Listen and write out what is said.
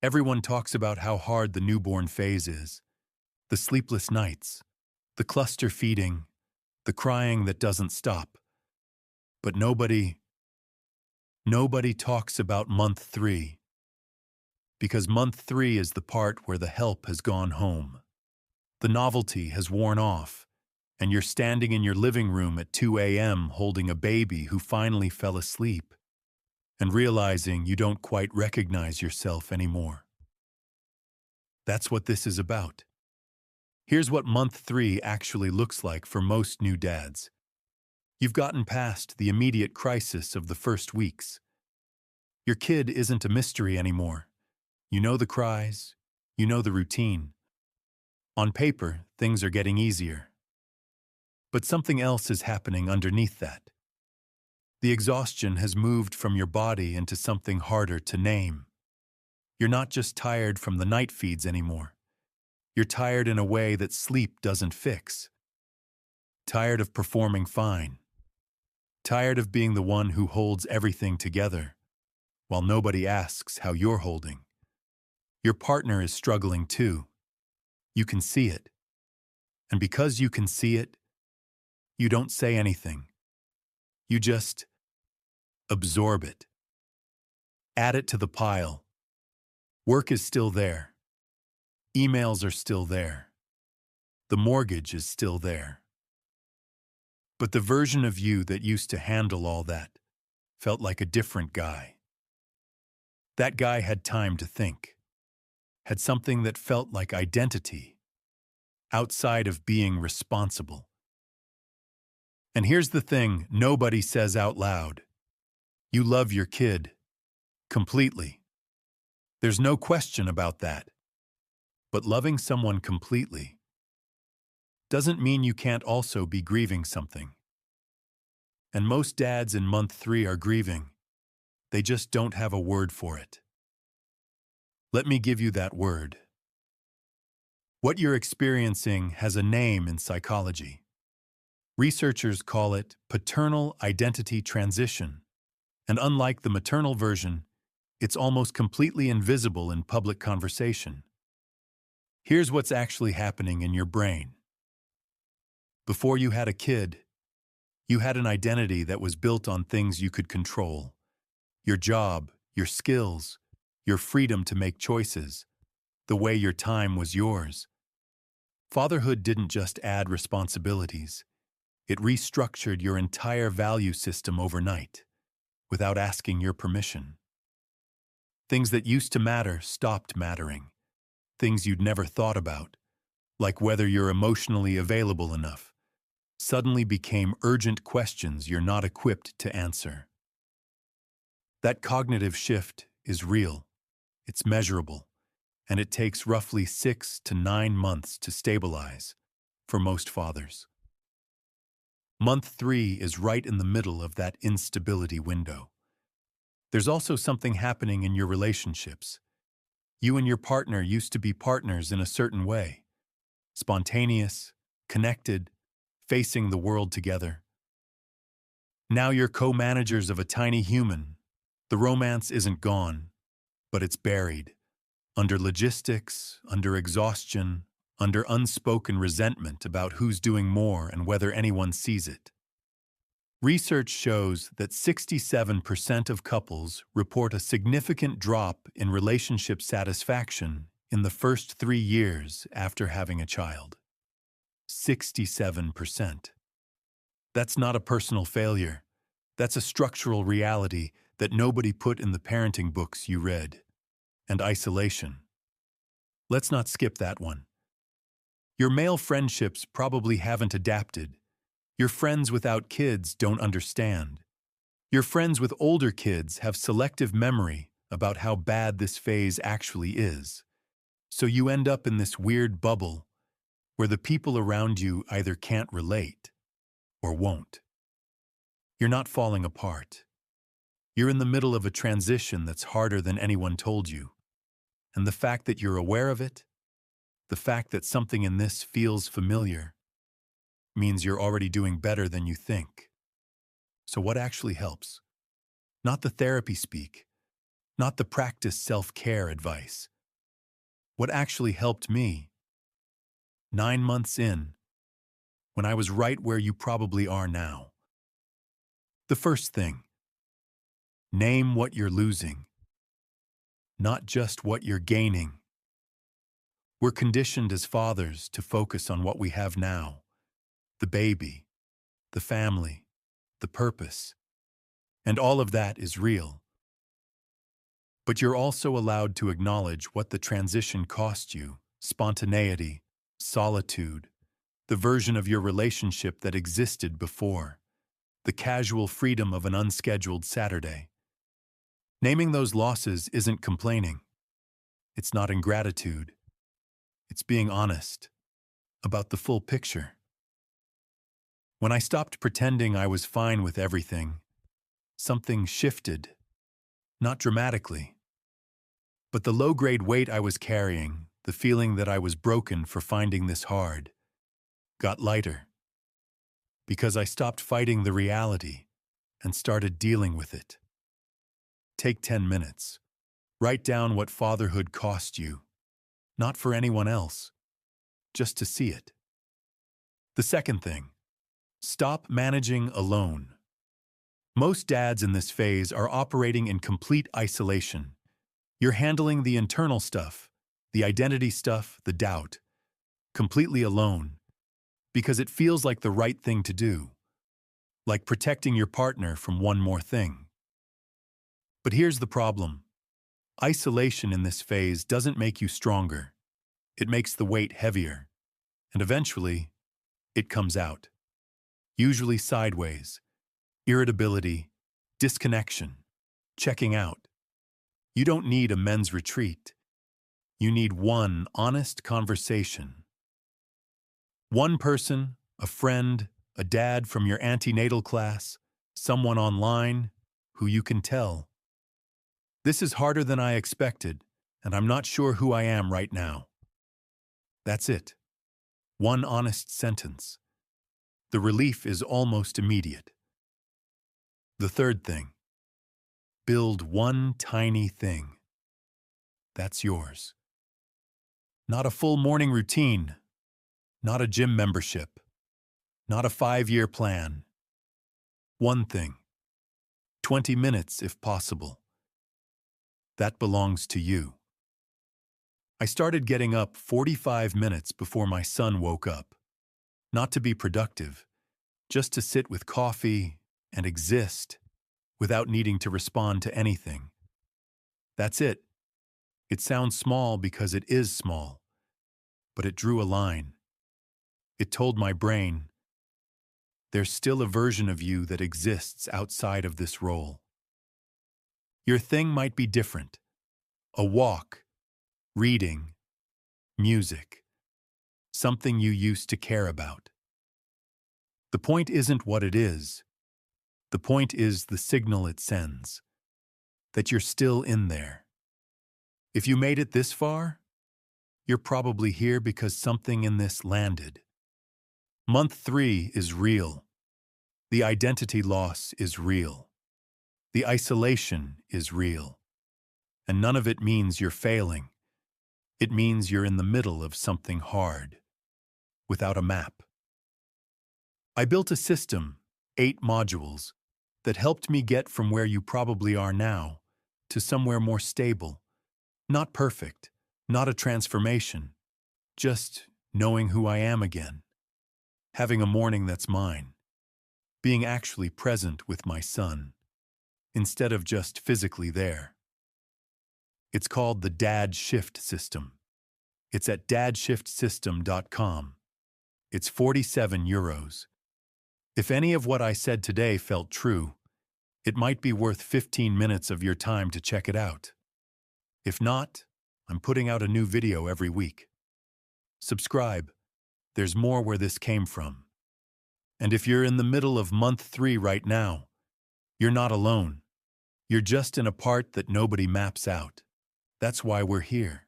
Everyone talks about how hard the newborn phase is, the sleepless nights, the cluster feeding, the crying that doesn't stop. But nobody talks about month 3, because month 3 is the part where the help has gone home. The novelty has worn off, and you're standing in your living room at 2 a.m. holding a baby who finally fell asleep, and realizing you don't quite recognize yourself anymore. That's what this is about. Here's what month 3 actually looks like for most new dads. You've gotten past the immediate crisis of the first weeks. Your kid isn't a mystery anymore. You know the cries, you know the routine. On paper, things are getting easier. But something else is happening underneath that. The exhaustion has moved from your body into something harder to name. You're not just tired from the night feeds anymore. You're tired in a way that sleep doesn't fix. Tired of performing fine. Tired of being the one who holds everything together, while nobody asks how you're holding. Your partner is struggling too. You can see it. And because you can see it, you don't say anything. You just absorb it. Add it to the pile. Work is still there. Emails are still there. The mortgage is still there. But the version of you that used to handle all that felt like a different guy. That guy had time to think, had something that felt like identity, outside of being responsible. And here's the thing nobody says out loud. You love your kid. Completely. There's no question about that. But loving someone completely doesn't mean you can't also be grieving something. And most dads in month 3 are grieving. They just don't have a word for it. Let me give you that word. What you're experiencing has a name in psychology. Researchers call it paternal identity transition. And unlike the maternal version, it's almost completely invisible in public conversation. Here's what's actually happening in your brain. Before you had a kid, you had an identity that was built on things you could control. Your job, your skills, your freedom to make choices, the way your time was yours. Fatherhood didn't just add responsibilities. It restructured your entire value system overnight, without asking your permission. Things that used to matter stopped mattering. Things you'd never thought about, like whether you're emotionally available enough, suddenly became urgent questions you're not equipped to answer. That cognitive shift is real, it's measurable, and it takes roughly 6 to 9 months to stabilize for most fathers. Month 3 is right in the middle of that instability window. There's also something happening in your relationships. You and your partner used to be partners in a certain way. Spontaneous, connected, facing the world together. Now you're co-managers of a tiny human. The romance isn't gone, but it's buried. Under logistics, under exhaustion, under unspoken resentment about who's doing more and whether anyone sees it. Research shows that 67% of couples report a significant drop in relationship satisfaction in the first 3 years after having a child. 67%. That's not a personal failure. That's a structural reality that nobody put in the parenting books you read. And isolation. Let's not skip that one. Your male friendships probably haven't adapted. Your friends without kids don't understand. Your friends with older kids have selective memory about how bad this phase actually is. So you end up in this weird bubble where the people around you either can't relate or won't. You're not falling apart. You're in the middle of a transition that's harder than anyone told you. And the fact that you're aware of it, the fact that something in this feels familiar, means you're already doing better than you think. So what actually helps? Not the therapy speak, not the practice self-care advice, What actually helped me, 9 months in, when I was right where you probably are now. The first thing, name what you're losing, not just what you're gaining. We're conditioned as fathers to focus on what we have now, the baby, the family, the purpose, and all of that is real. But you're also allowed to acknowledge what the transition cost you, spontaneity, solitude, the version of your relationship that existed before, the casual freedom of an unscheduled Saturday. Naming those losses isn't complaining. It's not ingratitude. It's being honest about the full picture. When I stopped pretending I was fine with everything, something shifted, not dramatically. But the low-grade weight I was carrying, the feeling that I was broken for finding this hard, got lighter. Because I stopped fighting the reality and started dealing with it. Take 10 minutes. Write down what fatherhood cost you, not for anyone else, just to see it. The second thing, stop managing alone. Most dads in this phase are operating in complete isolation. You're handling the internal stuff, the identity stuff, the doubt, completely alone, because it feels like the right thing to do, like protecting your partner from one more thing. But here's the problem. Isolation in this phase doesn't make you stronger. It makes the weight heavier, and eventually, it comes out. Usually sideways, irritability, disconnection, checking out. You don't need a men's retreat. You need one honest conversation. One person, a friend, a dad from your antenatal class, someone online who you can tell. This is harder than I expected, and I'm not sure who I am right now. That's it. One honest sentence. The relief is almost immediate. The third thing. Build one tiny thing. That's yours. Not a full morning routine. Not a gym membership. Not a 5-year plan. One thing. 20 minutes if possible. That belongs to you. I started getting up 45 minutes before my son woke up. Not to be productive, just to sit with coffee and exist without needing to respond to anything. That's it. It sounds small because it is small, but it drew a line. It told my brain, there's still a version of you that exists outside of this role. Your thing might be different. A walk, reading, music, something you used to care about. The point isn't what it is. The point is the signal it sends, that you're still in there. If you made it this far, you're probably here because something in this landed. Month 3 is real. The identity loss is real. The isolation is real. And none of it means you're failing. It means you're in the middle of something hard, without a map. I built a system, 8 modules, that helped me get from where you probably are now to somewhere more stable. Not perfect, not a transformation, just knowing who I am again. Having a morning that's mine. Being actually present with my son, instead of just physically there. It's called the Dad Shift System. It's at dadshiftSystem.com. It's €47. If any of what I said today felt true, it might be worth 15 minutes of your time to check it out. If not, I'm putting out a new video every week. Subscribe. There's more where this came from. And if you're in the middle of month 3 right now, you're not alone. You're just in a part that nobody maps out. That's why we're here.